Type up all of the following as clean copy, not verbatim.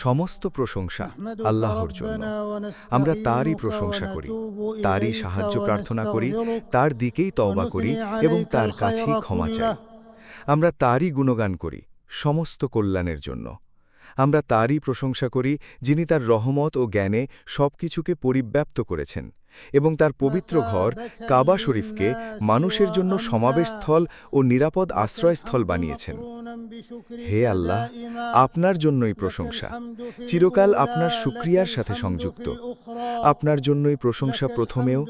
সমস্ত প্রশংসা আল্লাহর জন্য। আমরা তারই প্রশংসা করি, তারই সাহায্য প্রার্থনা করি, তার দিকেই তওবা করি এবং তার কাছেই ক্ষমা চাই। আমরা তারই গুণগান করি সমস্ত কল্যাণের জন্য। আমরা তারই প্রশংসা করি যিনি তার রহমত ও জ্ঞানে সবকিছুকে পরিব্যাপ্ত করেছেন এবং তার পবিত্র ঘর কাবা শরীফকে মানুষের জন্য সমাবেশস্থল ও নিরাপদ আশ্রয়স্থল বানিয়েছেন। হে আল্লাহ, আপনার জন্যই প্রশংসা, চিরকাল আপনার শুকরিয়ার সাথে সংযুক্ত। আপনার জন্যই প্রশংসা প্রথমেও,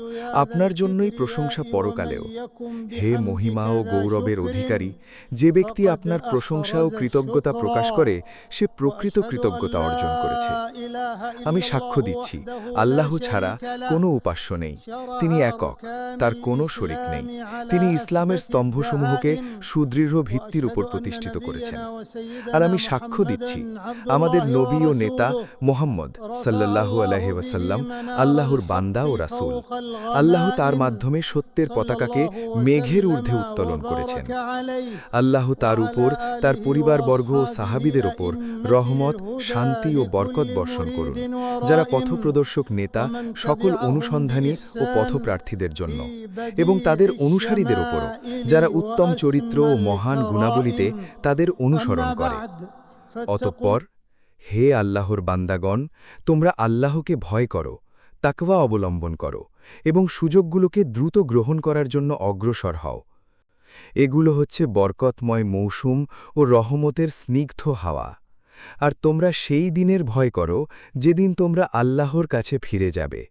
আপনার জন্যই প্রশংসা পরকালেও। হে মহিমা ও গৌরবের অধিকারী, যে ব্যক্তি আপনার প্রশংসা ও কৃতজ্ঞতা প্রকাশ করে সে প্রকৃত কৃতজ্ঞতা অর্জন করেছে। আমি সাক্ষ্য দিচ্ছি, আল্লাহ ছাড়া কোনো উপাস্য নেই, তিনি একক, তার কোনো শরিক নেই। তিনি ইসলামের স্তম্ভসমূহকে সুদৃঢ় ভিত্তির উপর প্রতিষ্ঠিত করেছেন। আর আমি সাক্ষ্য দিচ্ছি, আমাদের নবী ও নেতা মুহাম্মদ সাল্লাল্লাহু আলাইহি ওয়াসাল্লাম আল্লাহর বান্দা ও রাসূল। আল্লাহ তার মাধ্যমে সত্যের পতাকাকে মেঘের ঊর্ধ্বে উত্তোলন করেছেন। আল্লাহ তার উপর, তার পরিবারবর্গ ও সাহাবীদের ওপর রহমত, শান্তি ও বরকত বর্ষণ করুন, যারা পথপ্রদর্শক নেতা সকল অনুসন্ধানী ও পথপ্রার্থীদের জন্য, এবং তাদের অনুসারীদের ওপরও, যারা উত্তম চরিত্র ও মহান গুণাবলীতে তাদের অনুসরণ করে। অতঃপর, হে আল্লাহর বান্দাগণ, তোমরা আল্লাহকে ভয় করো, তাকওয়া অবলম্বন করো এবং সুযোগগুলোকে দ্রুত গ্রহণ করার জন্য অগ্রসর হও। এগুলো হচ্ছে বরকতময় মৌসুম ও রহমতের স্নিগ্ধ হাওয়া। আর তোমরা সেই দিনের ভয় করো যেদিন তোমরা আল্লাহর কাছে ফিরে যাবে।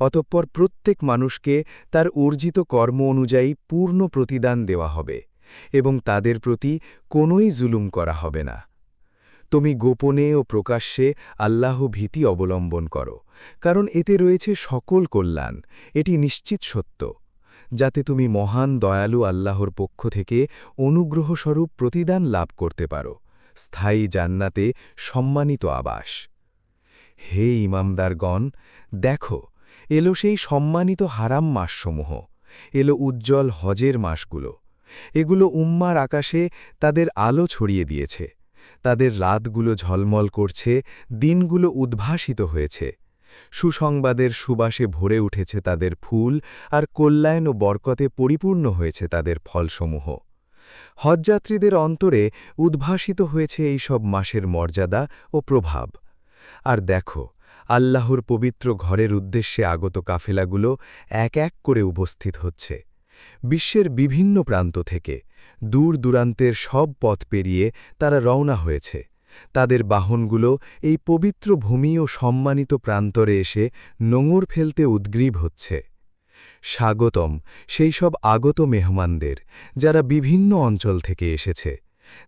অতঃপর প্রত্যেক মানুষকে তার অর্জিত কর্ম অনুযায়ী পূর্ণ প্রতিদান দেওয়া হবে এবং তাদের প্রতি কোনোই জুলুম করা হবে না। তুমি গোপনে ও প্রকাশ্যে আল্লাহ ভীতি অবলম্বন করো, কারণ এতে রয়েছে সকল কল্যাণ, এটি নিশ্চিত সত্য, যাতে তুমি মহান দয়ালু আল্লাহর পক্ষ থেকে অনুগ্রহস্বরূপ প্রতিদান লাভ করতে পারো, স্থায়ী জান্নাতে সম্মানিত আবাস। হে ইমামদারগণ, দেখো, এলো সেই সম্মানিত হারাম মাসসমূহ, এলো উজ্জ্বল হজের মাসগুলো। এগুলো উম্মার আকাশে তাদের আলো ছড়িয়ে দিয়েছে, তাদের রাতগুলো ঝলমল করছে, দিনগুলো উদ্ভাসিত হয়েছে। সুসংবাদের সুবাসে ভরে উঠেছে তাদের ফুল, আর কল্যাণ ও বরকতে পরিপূর্ণ হয়েছে তাদের ফলসমূহ। হজযাত্রীদের অন্তরে উদ্ভাসিত হয়েছে এই সব মাসের মর্যাদা ও প্রভাব। আর দেখো, আল্লাহর পবিত্র ঘরের উদ্দেশ্যে আগত কাফেলাগুলো এক এক করে উপস্থিত হচ্ছে। বিশ্বের বিভিন্ন প্রান্ত থেকে, দূর দূরান্তের সব পথ পেরিয়ে তারা রওনা হয়েছে। তাদের বাহনগুলো এই পবিত্র ভূমি ও সম্মানিত প্রান্তরে এসে নোঙর ফেলতে উদ্গ্রীব হচ্ছে। স্বাগতম সেই সব আগত মেহমানদের, যারা বিভিন্ন অঞ্চল থেকে এসেছে,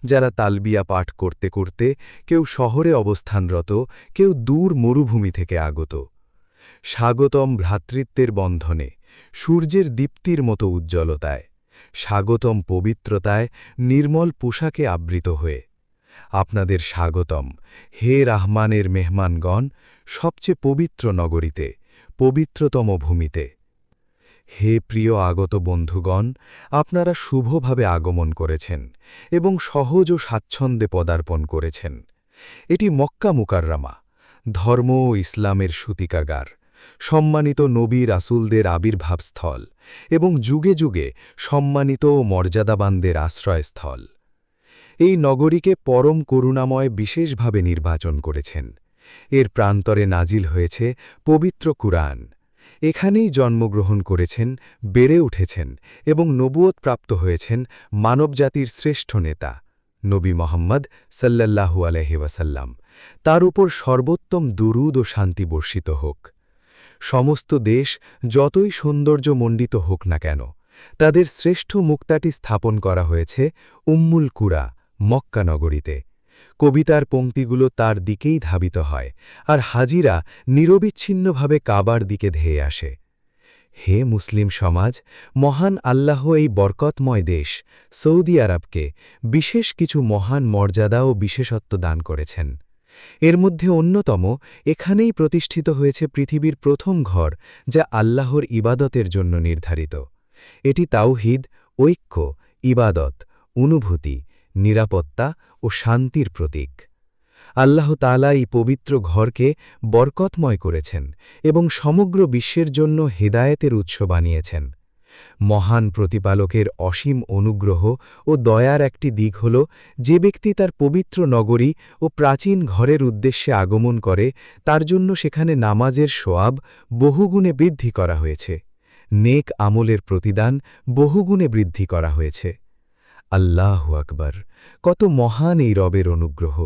যারা তালবিয়া পাঠ করতে করতে কেউ শহরে অবস্থানরত, কেউ দূর মরুভূমি থেকে আগত। স্বাগতম ভ্রাতৃত্বের বন্ধনে, সূর্যের দীপ্তির মতো উজ্জ্বলতায়, স্বাগতম পবিত্রতায়, নির্মল পোশাকে আবৃত হয়ে। আপনাদের স্বাগতম, হে রাহমানের মেহমানগণ, সবচেয়ে পবিত্র নগরীতে, পবিত্রতম ভূমিতে। হে প্রিয় আগত বন্ধুগণ, আপনারা শুভভাবে আগমন করেছেন এবং সহজ ও স্বাচ্ছন্দ্যে পদার্পণ করেছেন। এটি মক্কা মুকাররমা, ধর্ম ও ইসলামের সূতিকাগার, সম্মানিত নবী রাসূলদের আবির্ভাবস্থল এবং যুগে যুগে সম্মানিত ও মর্যাদাবানদের আশ্রয়স্থল। এই নগরীকে পরম করুণাময় বিশেষভাবে নির্বাচন করেছেন। এর প্রান্তরে নাজিল হয়েছে পবিত্র কুরআন। এখানেই জন্মগ্রহণ করেছেন, বেড়ে উঠেছেন এবং নবুয়ত প্রাপ্ত হয়েছেন মানবজাতির শ্রেষ্ঠ নেতা নবী মুহাম্মদ সাল্লাল্লাহু আলাইহি ওয়াসাল্লাম। তার উপর সর্বোত্তম দুরূদ ও শান্তি বর্ষিত হোক। সমস্ত দেশ যতই সৌন্দর্যমণ্ডিত হোক না কেন, তাদের শ্রেষ্ঠ মুক্তাটি স্থাপন করা হয়েছে উম্মুল কুরা, মক্কা নগরীতে। কবিতার পংক্তিগুলো তার দিকেই ধাবিত হয়, আর হাজিরা নিরবিচ্ছিন্নভাবে কাবার দিকে ধেয়ে আসে। হে মুসলিম সমাজ, মহান আল্লাহ এই বরকতময় দেশ সৌদি আরবকে বিশেষ কিছু মহান মর্যাদা ও বিশেষত্ব দান করেছেন। এর মধ্যে অন্যতম, এখানেই প্রতিষ্ঠিত হয়েছে পৃথিবীর প্রথম ঘর, যা আল্লাহর ইবাদতের জন্য নির্ধারিত। এটি তাওহীদ, ঐক্য, ইবাদত, অনুভূতি, নিরাপত্তা ও শান্তির প্রতীক। আল্লাহ তাআলা এই পবিত্র ঘরকে বরকতময় করেছেন এবং সমগ্র বিশ্বের জন্য হেদায়েতের উৎস বানিয়েছেন। মহান প্রতিপালকের অসীম অনুগ্রহ ও দয়ার একটি দিক হল, যে ব্যক্তি তার পবিত্র নগরী ও প্রাচীন ঘরের উদ্দেশ্যে আগমন করে তার জন্য সেখানে নামাজের সোয়াব বহুগুণে বৃদ্ধি করা হয়েছে, নেক আমলের প্রতিদান বহুগুণে বৃদ্ধি করা হয়েছে। আল্লাহু আকবার! কত মহান এই রবের অনুগ্রহ,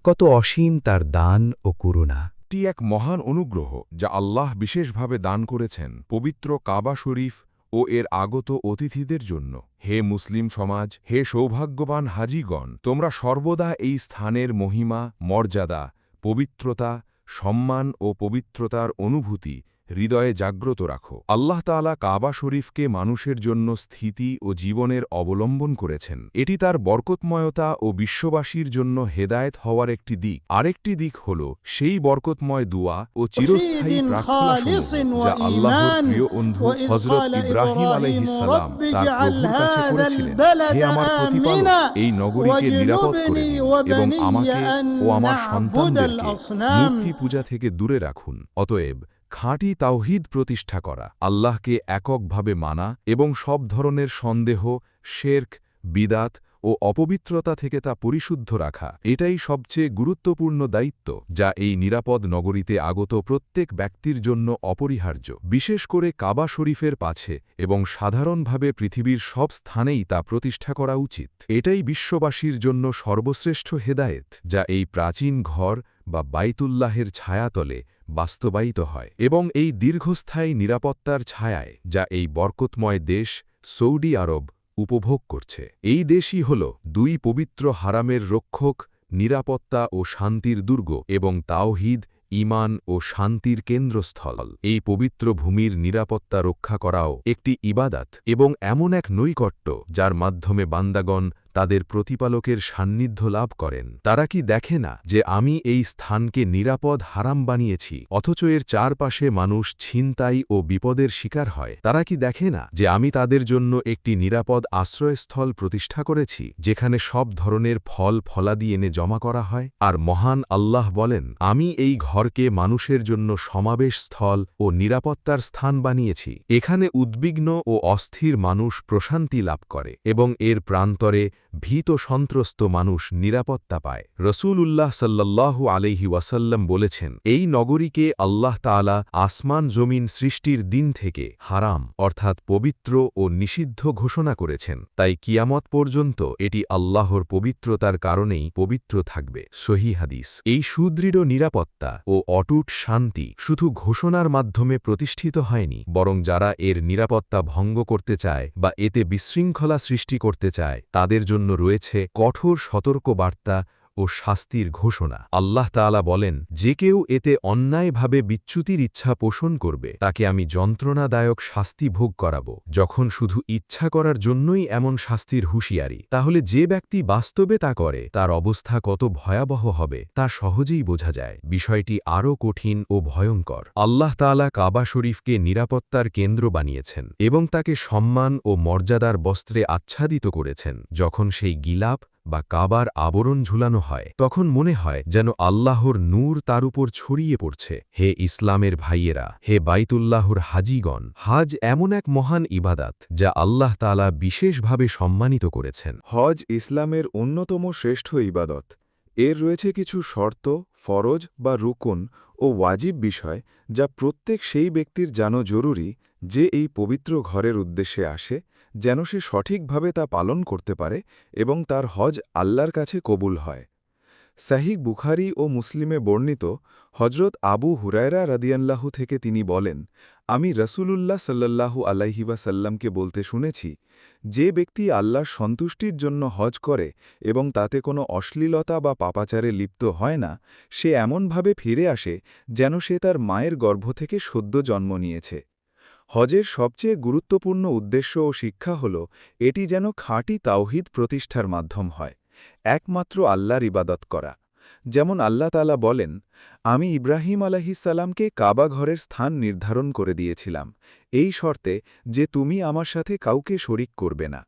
কত অসীম তার দান ও করুণা। এটি এক মহান অনুগ্রহ যা আল্লাহ বিশেষভাবে দান করেছেন পবিত্র কাবা শরীফ ও এর আগত অতিথিদের জন্য। হে মুসলিম সমাজ, হে সৌভাগ্যবান হাজিগণ, তোমরা সর্বদা এই স্থানের মহিমা, মর্যাদা, পবিত্রতা, সম্মান ও পবিত্রতার অনুভূতি হৃদয়ে জাগ্রত রাখো। আল্লাহ তাআলা কাবা শরীফকে মানুষের জন্য স্থিতি ও জীবনের অবলম্বন করেছেন। এটি তার বরকতময়তা ও বিশ্ববাসীর জন্য হেদায়েত হওয়ার একটি দিক। আরেকটি দিক হল সেই বরকতময় দুয়া ও চিরস্থায়ী প্রার্থনাসমূহ যা আল্লাহর প্রিয় বন্ধু হযরত ইব্রাহিম আলাইহিস সালাম তার প্রভুর কাছে করেছিলেন। হে আমার প্রতিপালক, এই নগরীকে নিরাপদ করে দিন এবং আমাকে ও আমার সন্তানদেরকে মূর্তি পূজা থেকে দূরে রাখুন। অতএব খাঁটি তাওহীদ প্রতিষ্ঠা করা, আল্লাহকে এককভাবে মানা এবং সব ধরনের সন্দেহ, শিরক, বিদাত ও অপবিত্রতা থেকে তা পরিশুদ্ধ রাখা, এটাই সবচেয়ে গুরুত্বপূর্ণ দায়িত্ব যা এই নিরাপদ নগরীতে আগত প্রত্যেক ব্যক্তির জন্য অপরিহার্য। বিশেষ করে কাবা শরীফের পাছে এবং সাধারণভাবে পৃথিবীর সব স্থানেই তা প্রতিষ্ঠা করা উচিত। এটাই বিশ্ববাসীর জন্য সর্বশ্রেষ্ঠ হেদায়েত যা এই প্রাচীন ঘর বা বাইতুল্লাহের ছায়াতলে বাস্তবায়িত হয় এবং এই দীর্ঘস্থায়ী নিরাপত্তার ছায়ায় যা এই বরকতময় দেশ সৌদি আরব উপভোগ করছে। এই দেশই হল দুই পবিত্র হারামের রক্ষক, নিরাপত্তা ও শান্তির দুর্গ এবং তাওহীদ, ঈমান ও শান্তির কেন্দ্রস্থল। এই পবিত্র ভূমির নিরাপত্তা রক্ষা করাও একটি ইবাদত এবং এমন এক নৈকট্য যার মাধ্যমে বান্দাগণ তাদের প্রতিপালকের সান্নিধ্য লাভ করেন। তারা কি দেখে না যে আমি এই স্থানকে নিরাপদ হারাম বানিয়েছি, অথচ এর চারপাশে মানুষ ছিনতাই ও বিপদের শিকার হয়? তারা কি দেখে না যে আমি তাদের জন্য একটি নিরাপদ আশ্রয়স্থল প্রতিষ্ঠা করেছি, যেখানে সব ধরনের ফল ফলাদি এনে জমা করা হয়? আর মহান আল্লাহ বলেন, আমি এই ঘরকে মানুষের জন্য সমাবেশ স্থল ও নিরাপত্তার স্থান বানিয়েছি। এখানে উদ্বিগ্ন ও অস্থির মানুষ প্রশান্তি লাভ করে এবং এর প্রান্তরে ভীত সন্ত্রস্ত মানুষ নিরাপত্তা পায়। রসূলুল্লাহ সাল্লাল্লাহু আলাইহি ওয়াসাল্লাম বলেছেন, এই নগরীকে আল্লাহ তাআলা আসমান জমিন সৃষ্টির দিন থেকে হারাম অর্থাৎ পবিত্র ও নিষিদ্ধ ঘোষণা করেছেন। তাই কিয়ামত পর্যন্ত এটি আল্লাহর পবিত্রতার কারণেই পবিত্র থাকবে। সহিহ হাদিস। এই সুদৃঢ় নিরাপত্তা ও অটুট শান্তি শুধু ঘোষণার মাধ্যমে প্রতিষ্ঠিত হয়নি, বরং যারা এর নিরাপত্তা ভঙ্গ করতে চায় বা এতে বিশৃঙ্খলা সৃষ্টি করতে চায় তাদের জন্য রয়েছে কঠোর সতর্কবার্তা ও শাস্তির ঘোষণা। আল্লাহ তাআলা বলেন, যে কেউ এতে অন্যায়ভাবে বিচ্যুতির ইচ্ছা পোষণ করবে তাকে আমি যন্ত্রণাদায়ক শাস্তি ভোগ করাব। যখন শুধু ইচ্ছা করার জন্যই এমন শাস্তির হুঁশিয়ারি, তাহলে যে ব্যক্তি বাস্তবে তা করে তার অবস্থা কত ভয়াবহ হবে তা সহজেই বোঝা যায়। বিষয়টি আরও কঠিন ও ভয়ঙ্কর। আল্লাহ তাআলা কাবা শরীফকে নিরাপত্তার কেন্দ্র বানিয়েছেন এবং তাকে সম্মান ও মর্যাদার বস্ত্রে আচ্ছাদিত করেছেন। যখন সেই গিলাপ বা কাবার আবরণ ঝুলানো হয় তখন মনে হয় যেন আল্লাহর নূর তার উপর ছড়িয়ে পড়ছে। হে ইসলামের ভাইয়েরা, হে বাইতুল্লাহর হাজিগণ, হাজ এমন এক মহান ইবাদাত যা আল্লাহ তাআলা বিশেষভাবে সম্মানিত করেছেন। হজ ইসলামের অন্যতম শ্রেষ্ঠ ইবাদত। এর রয়েছে কিছু শর্ত, ফরজ বা রুকুন ও ওয়াজিব বিষয় যা প্রত্যেক সেই ব্যক্তির জানা জরুরি যে এই পবিত্র ঘরের উদ্দেশ্যে আসে, যেন সে সঠিকভাবে তা পালন করতে পারে এবং তার হজ আল্লাহর কাছে কবুল হয়। সহিহ বুখারী ও মুসলিমে বর্ণিত হজরত আবু হুরায়রা রাদিয়াল্লাহু থেকে তিনি বলেন, আমি রাসূলুল্লাহ সাল্লাল্লাহু আলাইহি ওয়াসাল্লামকে বলতে শুনেছি, যে ব্যক্তি আল্লাহর সন্তুষ্টির জন্য হজ করে এবং তাতে কোনো অশ্লীলতা বা পাপাচারে লিপ্ত হয় না, সে এমনভাবে ফিরে আসে যেন সে তার মায়ের গর্ভ থেকে সদ্য জন্ম নিয়েছে। হজের সবচেয়ে গুরুত্বপূর্ণ উদ্দেশ্য ও শিক্ষা হল এটি যেন খাঁটি তাওহীদ প্রতিষ্ঠার মাধ্যম হয়, একমাত্র আল্লাহর ইবাদত করা। যেমন আল্লাহ তাআলা বলেন, আমি ইব্রাহিম আলাইহিসসালামকে কাবা ঘরের স্থান নির্ধারণ করে দিয়েছিলাম, এই শর্তে যে তুমি আমার সাথে কাউকে শরিক করবে না।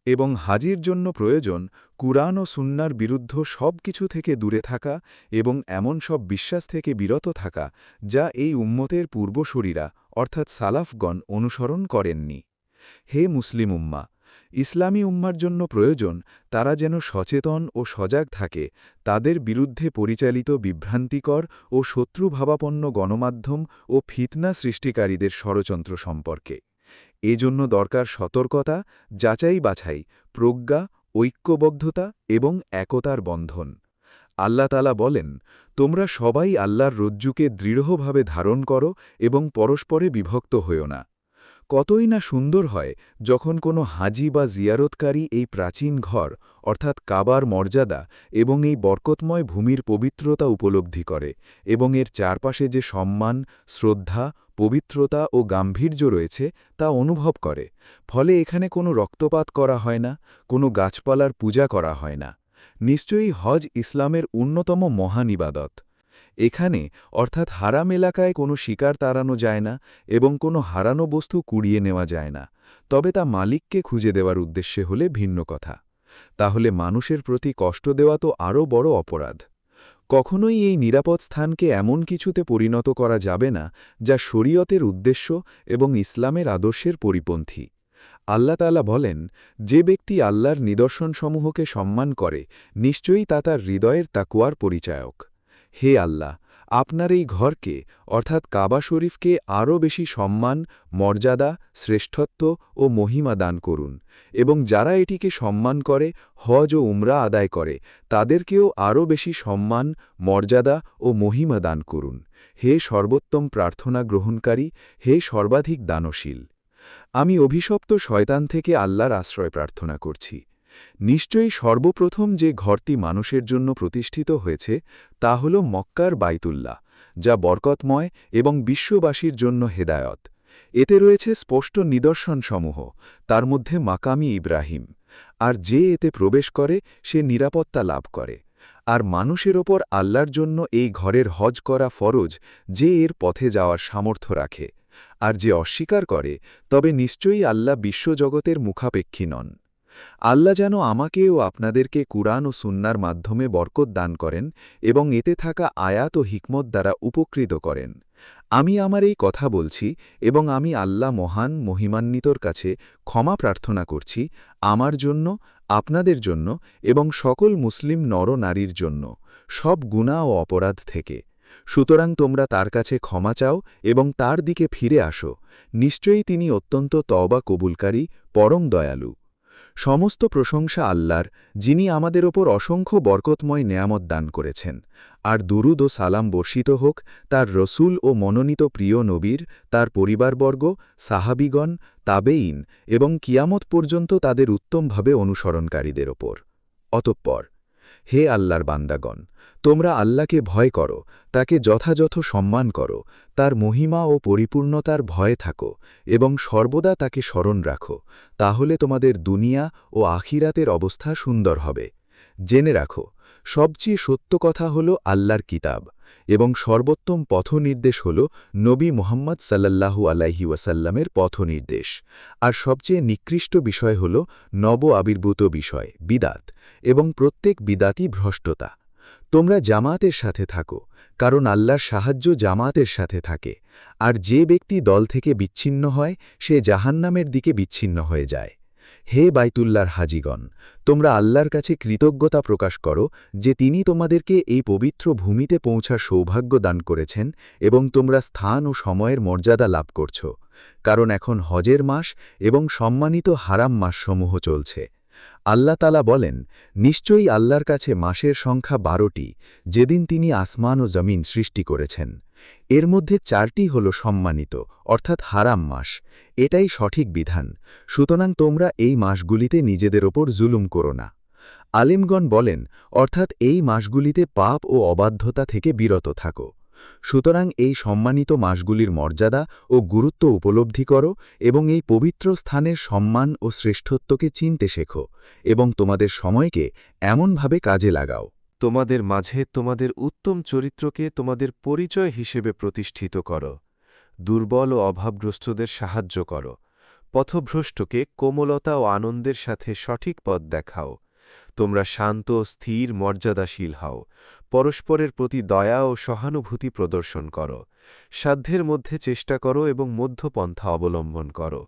এবং হাজির জন্য প্রয়োজন কুরআন ও সুন্নার বিরুদ্ধ সব কিছু থেকে দূরে থাকা এবং এমন সব বিশ্বাস থেকে বিরত থাকা যা এই উম্মতের পূর্বসূরীরা অর্থাৎ সালাফগণ অনুসরণ করেননি। হে মুসলিম উম্মা, ইসলামী উম্মার জন্য প্রয়োজন তারা যেন সচেতন ও সজাগ থাকে তাদের বিরুদ্ধে পরিচালিত বিভ্রান্তিকর ও শত্রুভাবাপন্ন গণমাধ্যম ও ফিতনা সৃষ্টিকারীদের ষড়যন্ত্র সম্পর্কে। এজন্য দরকার সতর্কতা, যাচাই-বাছাই, প্রজ্ঞা, ঐক্যবদ্ধতা এবং একতার বন্ধন। আল্লাহ তাআলা বলেন, তোমরা সবাই আল্লাহর রজ্জুকে দৃঢ়ভাবে ধারণ করো এবং পরস্পরে বিভক্ত হইও না। কতই না সুন্দর হয় যখন কোনো হাজি বা জিয়ারতকারী এই প্রাচীন ঘর অর্থাৎ কাবার মর্যাদা এবং এই বরকতময় ভূমির পবিত্রতা উপলব্ধি করে এবং এর চারপাশে যে সম্মান, শ্রদ্ধা, পবিত্রতা ও গাম্ভীর্য রয়েছে তা অনুভব করে। ফলে এখানে কোনো রক্তপাত করা হয় না, কোনো গাছপালার পূজা করা হয় না। নিশ্চয়ই হজ ইসলামের অন্যতম মহান ইবাদত। এখানে অর্থাৎ হারাম এলাকায় কোনো শিকার তাড়ানো যায় না এবং কোনো হারানো বস্তু কুড়িয়ে নেওয়া যায় না, তবে তা মালিককে খুঁজে দেওয়ার উদ্দেশ্যে হলে ভিন্ন কথা। তাহলে মানুষের প্রতি কষ্ট দেওয়া তো আরও বড় অপরাধ। কখনোই এই নিরাপদ স্থানকে এমন কিছুতে পরিণত করা যাবে না যা শরীয়তের উদ্দেশ্য এবং ইসলামের আদর্শের পরিপন্থী। আল্লাহ তাআলা বলেন, যে ব্যক্তি আল্লাহর নিদর্শনসমূহকে সম্মান করে নিশ্চয়ই তা তার হৃদয়ের তাকওয়ার পরিচায়ক। হে আল্লাহ, আপনার এই ঘরকে অর্থাৎ কাবা শরীফকে আরও বেশি সম্মান, মর্যাদা, শ্রেষ্ঠত্ব ও মহিমা দান করুন এবং যারা এটিকে সম্মান করে, হজ ও উমরা আদায় করে, তাদেরকেও আরও বেশি সম্মান, মর্যাদা ও মহিমা দান করুন। হে সর্বোত্তম প্রার্থনা গ্রহণকারী, হে সর্বাধিক দানশীল। আমি অভিশপ্ত শয়তান থেকে আল্লাহর আশ্রয় প্রার্থনা করছি। নিশ্চয়ই সর্বপ্রথম যে ঘরটি মানুষের জন্য প্রতিষ্ঠিত হয়েছে তা হল মক্কার বাইতুল্লাহ, যা বরকতময় এবং বিশ্ববাসীর জন্য হেদায়ত। এতে রয়েছে স্পষ্ট নিদর্শনসমূহ, তার মধ্যে মাকামি ইব্রাহিম। আর যে এতে প্রবেশ করে সে নিরাপত্তা লাভ করে। আর মানুষের ওপর আল্লাহর জন্য এই ঘরের হজ করা ফরজ যে এর পথে যাওয়ার সামর্থ্য রাখে। আর যে অস্বীকার করে তবে নিশ্চয়ই আল্লাহ বিশ্বজগতের মুখাপেক্ষী নন। আল্লাহ যেন আমাকে ও আপনাদেরকে কুরআন ও সুন্নার মাধ্যমে বরকত দান করেন এবং এতে থাকা আয়াত ও হিকমত দ্বারা উপকৃত করেন। আমি আমার এই কথা বলছি এবং আমি আল্লাহ মহান মহিমান্বিতর কাছে ক্ষমা প্রার্থনা করছি আমার জন্য, আপনাদের জন্য এবং সকল মুসলিম নর-নারীর জন্য, সব গুনাহ ও অপরাধ থেকে। সুতরাং তোমরা তার কাছে ক্ষমা চাও এবং তার দিকে ফিরে আসো। নিশ্চয়ই তিনি অত্যন্ত তওবা কবুলকারী, পরম দয়ালু। সমস্ত প্রশংসা আল্লাহর, যিনি আমাদের ওপর অসংখ্য বরকতময় নেয়ামত দান করেছেন। আর দুরুদ ও সালাম বর্ষিত হোক তার রসূল ও মনোনীত প্রিয় নবীর, তার পরিবারবর্গ, সাহাবিগণ, তাবেঈন এবং কিয়ামত পর্যন্ত তাদের উত্তমভাবে অনুসরণকারীদের ওপর। অতঃপর হে আল্লাহর বান্দাগণ, তোমরা আল্লাহকে ভয় করো, তাকে যথাযথ সম্মান করো, তার মহিমা ও পরিপূর্ণতার ভয়ে থাকো এবং সর্বদা তাকে স্মরণ রাখো। তাহলে তোমাদের দুনিয়া ও আখিরাতের অবস্থা সুন্দর হবে। জেনে রাখো, সবচেয়ে সত্য কথা হল আল্লাহর কিতাব এবং সর্বোত্তম পথনির্দেশ হল নবী মুহাম্মদ সাল্লাল্লাহু আলাইহি ওয়াসাল্লামের পথনির্দেশ। আর সবচেয়ে নিকৃষ্ট বিষয় হল নব আবির্ভূত বিষয়, বিদাত, এবং প্রত্যেক বিদাতই ভ্রষ্টতা। তোমরা জামাতের সাথে থাকো, কারণ আল্লাহর সাহায্য জামাতের সাথে থাকে। আর যে ব্যক্তি দল থেকে বিচ্ছিন্ন হয় সে জাহান্নামের দিকে বিচ্ছিন্ন হয়ে যায়। হে বাইতুল্লাহর হাজিগণ, তোমরা আল্লাহর কাছে কৃতজ্ঞতা প্রকাশ করো যে তিনি তোমাদেরকে এই পবিত্র ভূমিতে পৌঁছার সৌভাগ্য দান করেছেন এবং তোমরা স্থান ও সময়ের মর্যাদা লাভ করছ, কারণ এখন হজের মাস এবং সম্মানিত হারাম মাসসমূহ চলছে। আল্লাহ তাআলা বলেন, নিশ্চয়ই আল্লাহর কাছে মাসের সংখ্যা 12টি, যেদিন তিনি আসমান ও জমিন সৃষ্টি করেছেন। এর মধ্যে 4টি হল সম্মানিত অর্থাৎ হারাম মাস। এটাই সঠিক বিধান। সুতরাং তোমরা এই মাসগুলিতে নিজেদের ওপর জুলুম করো না। আলিমগণ বলেন, অর্থাৎ এই মাসগুলিতে পাপ ও অবাধ্যতা থেকে বিরত থাকো। সুতরাং এই সম্মানিত মাসগুলির মর্যাদা ও গুরুত্ব উপলব্ধি করো এবং এই পবিত্র স্থানের সম্মান ও শ্রেষ্ঠত্বকে চিনতে শেখো এবং তোমাদের সময়কে এমনভাবে কাজে লাগাও। তোমাদের মাঝে তোমাদের উত্তম চরিত্রকে তোমাদের পরিচয় হিসেবে প্রতিষ্ঠিত করো। দুর্বল ও অভাবগ্রস্তদের সাহায্য করো। পথভ্রষ্টকে কোমলতা ও আনন্দের সাথে সঠিক পথ দেখাও। তোমরা শান্ত স্থির মর্যাদাশীল হও, পরস্পরের প্রতি দয়া ও সহানুভূতি প্রদর্শন করো, সাধ্যের মধ্যে চেষ্টা করো এবং মধ্যপন্থা অবলম্বন করো।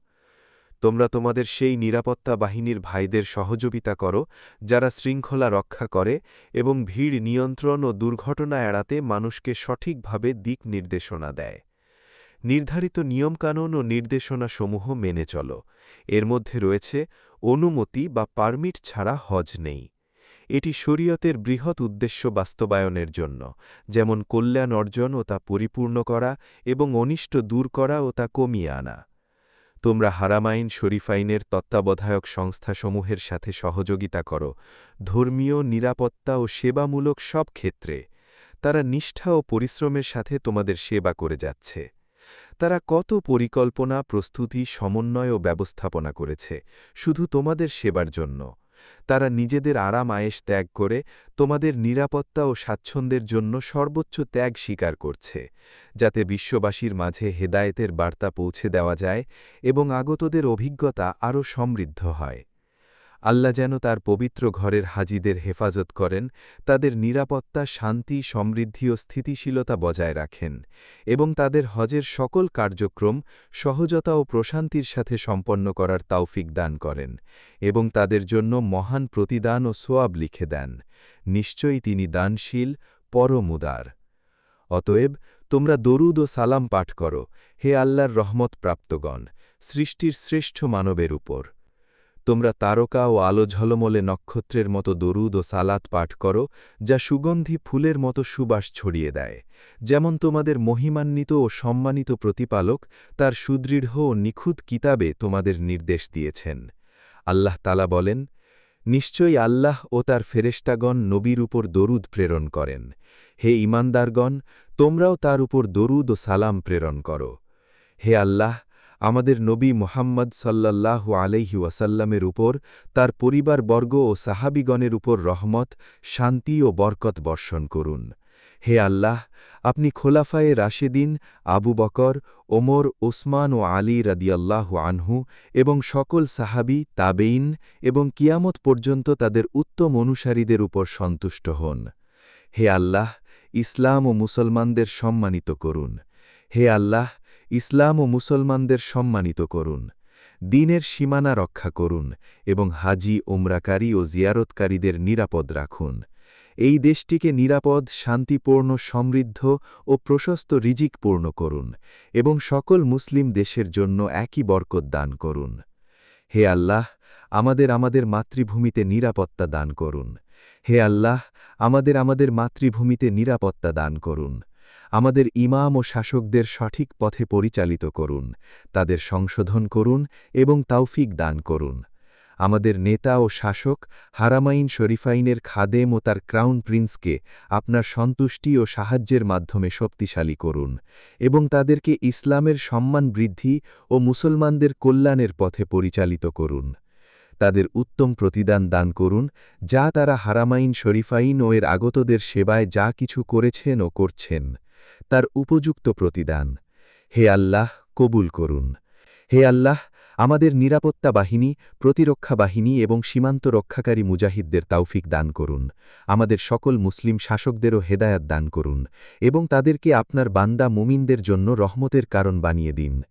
তোমরা তোমাদের সেই নিরাপত্তা বাহিনীর ভাইদের সহযোগিতা করো যারা শৃঙ্খলা রক্ষা করে এবং ভিড় নিয়ন্ত্রণ ও দুর্ঘটনা এড়াতে মানুষকে সঠিকভাবে দিক নির্দেশনা দেয়। নির্ধারিত নিয়মকানুন ও নির্দেশনাসমূহ মেনে চলো। এর মধ্যে রয়েছে অনুমতি বা পারমিট ছাড়া হজ নেই। এটি শরীয়তের বৃহৎ উদ্দেশ্য বাস্তবায়নের জন্য, যেমন কল্যাণ অর্জন ও তা পরিপূর্ণ করা এবং অনিষ্ট দূর করা ও তা কমিয়ে আনা। তোমরা হারামাইন শরীফাইনের তত্ত্বাবধায়ক সংস্থাসমূহের সাথে সহযোগিতা করো, ধর্মীয়, নিরাপত্তা ও সেবামূলক সব ক্ষেত্রে। তারা নিষ্ঠা ও পরিশ্রমের সাথে তোমাদের সেবা করে যাচ্ছে। তারা কত পরিকল্পনা, প্রস্তুতি, সমন্বয় ও ব্যবস্থাপনা করেছে শুধু তোমাদের সেবার জন্য। তারা নিজেদের আরাম আয়েশ ত্যাগ করে তোমাদের নিরাপত্তা ও স্বাচ্ছন্দ্যের জন্য সর্বোচ্চ ত্যাগ স্বীকার করছে, যাতে বিশ্ববাসীর মাঝে হেদায়েতের বার্তা পৌঁছে দেওয়া যায় এবং আগতদের অভিজ্ঞতা আরও সমৃদ্ধ হয়। আল্লাহ যেন তার পবিত্র ঘরের হাজিদের হেফাজত করেন, তাদের নিরাপত্তা, শান্তি, সমৃদ্ধি ও স্থিতিশীলতা বজায় রাখেন এবং তাদের হজের সকল কার্যক্রম সহজতা ও প্রশান্তির সাথে সম্পন্ন করার তৌফিক দান করেন এবং তাদের জন্য মহান প্রতিদান ও সোয়াব লিখে দেন। নিশ্চয়ই তিনি দানশীল, পরম উদার। অতএব তোমরা দরুদ ও সালাম পাঠ করো, হে আল্লাহর রহমত প্রাপ্তগণ, সৃষ্টির শ্রেষ্ঠ মানবের উপর। তোমরা তারকা ও আলো ঝলমলে নক্ষত্রের মতো দরুদ ও সালাত পাঠ করো, যা সুগন্ধি ফুলের মতো সুবাস ছড়িয়ে দেয়, যেমন তোমাদের মহিমান্বিত ও সম্মানিত প্রতিপালক তার সুদৃঢ় ও নিখুঁত কিতাবে তোমাদের নির্দেশ দিয়েছেন। আল্লাহ তাআলা বলেন, নিশ্চয়ই আল্লাহ ও তার ফেরেশতাগণ নবীর উপর দরুদ প্রেরণ করেন। হে ঈমানদারগণ, তোমরাও তার উপর দরুদ ও সালাম প্রেরণ করো। হে আল্লাহ, আমাদের নবী মুহাম্মদ সাল্লাল্লাহু আলাইহি ওয়াসাল্লামের উপর, তার পরিবারবর্গ ও সাহাবীগণের উপর রহমত, শান্তি ও বরকত বর্ষণ করুন। হে আল্লাহ, আপনি খোলাফায়ে রাশেদিন আবু বকর, ওমর, ওসমান ও আলী রাদিয়াল্লাহু আনহু এবং সকল সাহাবী, তাবেইন এবং কিয়ামত পর্যন্ত তাদের উত্তম অনুসারীদের উপর সন্তুষ্ট হন। হে আল্লাহ, ইসলাম ও মুসলমানদের সম্মানিত করুন। হে আল্লাহ, ইসলাম ও মুসলমানদের সম্মানিত করুন। দ্বীনের সীমানা রক্ষা করুন এবং হাজি, ওমরাকারী ও জিয়ারতকারীদের নিরাপদ রাখুন। এই দেশটিকে নিরাপদ, শান্তিপূর্ণ, সমৃদ্ধ ও প্রশস্ত রিজিক পূর্ণ করুন এবং সকল মুসলিম দেশের জন্য একই বরকত দান করুন। হে আল্লাহ, আমাদের মাতৃভূমিতে নিরাপত্তা দান করুন। হে আল্লাহ, আমাদের মাতৃভূমিতে নিরাপত্তা দান করুন। আমাদের ইমাম ও শাসকদের সঠিক পথে পরিচালিত করুন, তাদের সংশোধন করুন এবং তৌফিক দান করুন। আমাদের নেতা ও শাসক হারামাইন শরীফাইনের খাদেম ও তার ক্রাউন প্রিন্সকে আপনার সন্তুষ্টি ও সাহায্যের মাধ্যমে শক্তিশালী করুন এবং তাদেরকে ইসলামের সম্মান বৃদ্ধি ও মুসলমানদের কল্যাণের পথে পরিচালিত করুন। তাদের উত্তম প্রতিদান দান করুন, যা তারা হারামাইন শরীফাইন ও এর আগতদের সেবায় যা কিছু করেছেন ও করছেন, তার উপযুক্ত প্রতিদান। হে আল্লাহ, কবুল করুন। হে আল্লাহ, আমাদের নিরাপত্তা বাহিনী, প্রতিরক্ষা বাহিনী এবং সীমান্ত রক্ষাকারী মুজাহিদদের তৌফিক দান করুন। আমাদের সকল মুসলিম শাসকদেরও হেদায়াত দান করুন এবং তাদেরকে আপনার বান্দা মুমিনদের জন্য রহমতের কারণ বানিয়ে দিন।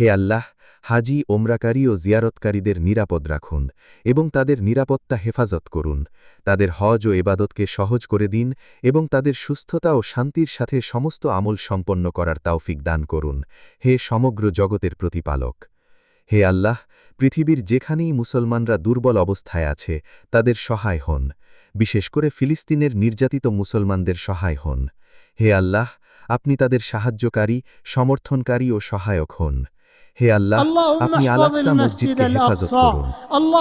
হে আল্লাহ, হাজি, ওমরাকারী ও জিয়ারতকারীদের নিরাপদ রাখুন এবং তাদের নিরাপত্তা হেফাজত করুন। তাদের হজ ও এবাদতকে সহজ করে দিন এবং তাদের সুস্থতা ও শান্তির সাথে সমস্ত আমল সম্পন্ন করার তৌফিক দান করুন। হে সমগ্র জগতের প্রতিপালক! হে আল্লাহ, পৃথিবীর যেখানেই মুসলমানরা দুর্বল অবস্থায় আছে তাদের সহায় হন, বিশেষ করে ফিলিস্তিনের নির্যাতিত মুসলমানদের সহায় হন। হে আল্লাহ, আপনি তাদের সাহায্যকারী, সমর্থনকারী ও সহায়ক হন। হে আল্লাহ, আপনি আল-আকসা মসজিদকে হেফাজত করুন।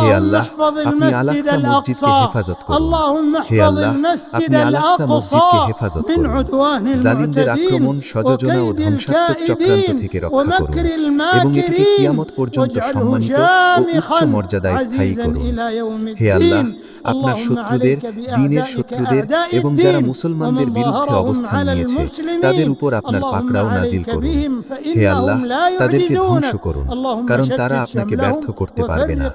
হে আল্লাহ, আপনি আল-আকসা মসজিদকে হেফাজত করুন। হে আল্লাহ, আপনি আল-আকসা মসজিদকে হেফাজত করুন। জালিমদের আক্রমণ, সযোজনা ও ধ্বংসাত্মক চক্রান্ত থেকে রক্ষা করুন এবং এটিকে কিয়ামত পর্যন্ত সম্মানিত ও উচ্চ মর্যাদায় স্থায়ী করুন। হে আল্লাহ, আপনার শত্রুদের, দ্বীনের শত্রুদের এবং যারা মুসলমানদের বিরুদ্ধে অবস্থান নিয়েছে তাদের উপর আপনার পাকড়াও নাজিল করুন। হে আল্লাহ, তাদেরকে ধ্বংস ধ্বংস করুন, কারণ তারা আপনাকে ব্যর্থ করতে পারবে না।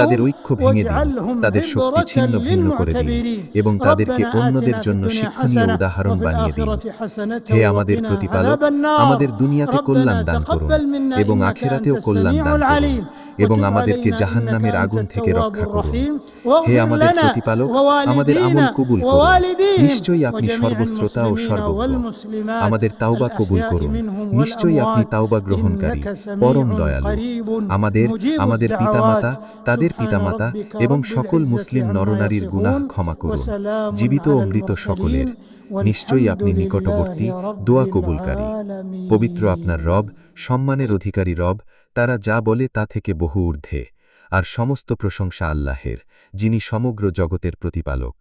তাদের ঐক্য ভেঙে দিন, তাদের শক্তি ছিন্ন ভিন্ন করে দিন, এবং তাদেরকে অন্যদের জন্য শিক্ষণীয় উদাহরণ বানিয়ে দিন। হে আমাদের প্রতিপালক, আমাদের দুনিয়াতে কল্যাণ দান করুন এবং আখিরাতেও কল্যাণ দান করুন, এবং আমাদেরকে জাহান্নামের আগুন থেকে রক্ষা করুন। হে আমাদের প্রতিপালক, আমাদের আমল কবুল করুন, নিশ্চয়ই আপনি সর্বশ্রোতা ও সর্বজ্ঞ। আমাদের তাওবা কবুল করুন, নিশ্চয়ই আপনি তাওবা গ্রহণকারী, পরম দয়ালু। আমাদের পিতামাতা, তাদের পিতামাতা এবং সকল মুসলিম নরনারীর গুনাহ ক্ষমা করুন, জীবিত ও মৃত সকলের। নিশ্চয়ই আপনি নিকটবর্তী, দোয়া কবুলকারী। পবিত্র আপনার রব, সম্মানের অধিকারী রব, তারা যা বলে তা থেকে বহু ঊর্ধ্বে। আর সমস্ত প্রশংসা আল্লাহের, যিনি সমগ্র জগতের প্রতিপালক।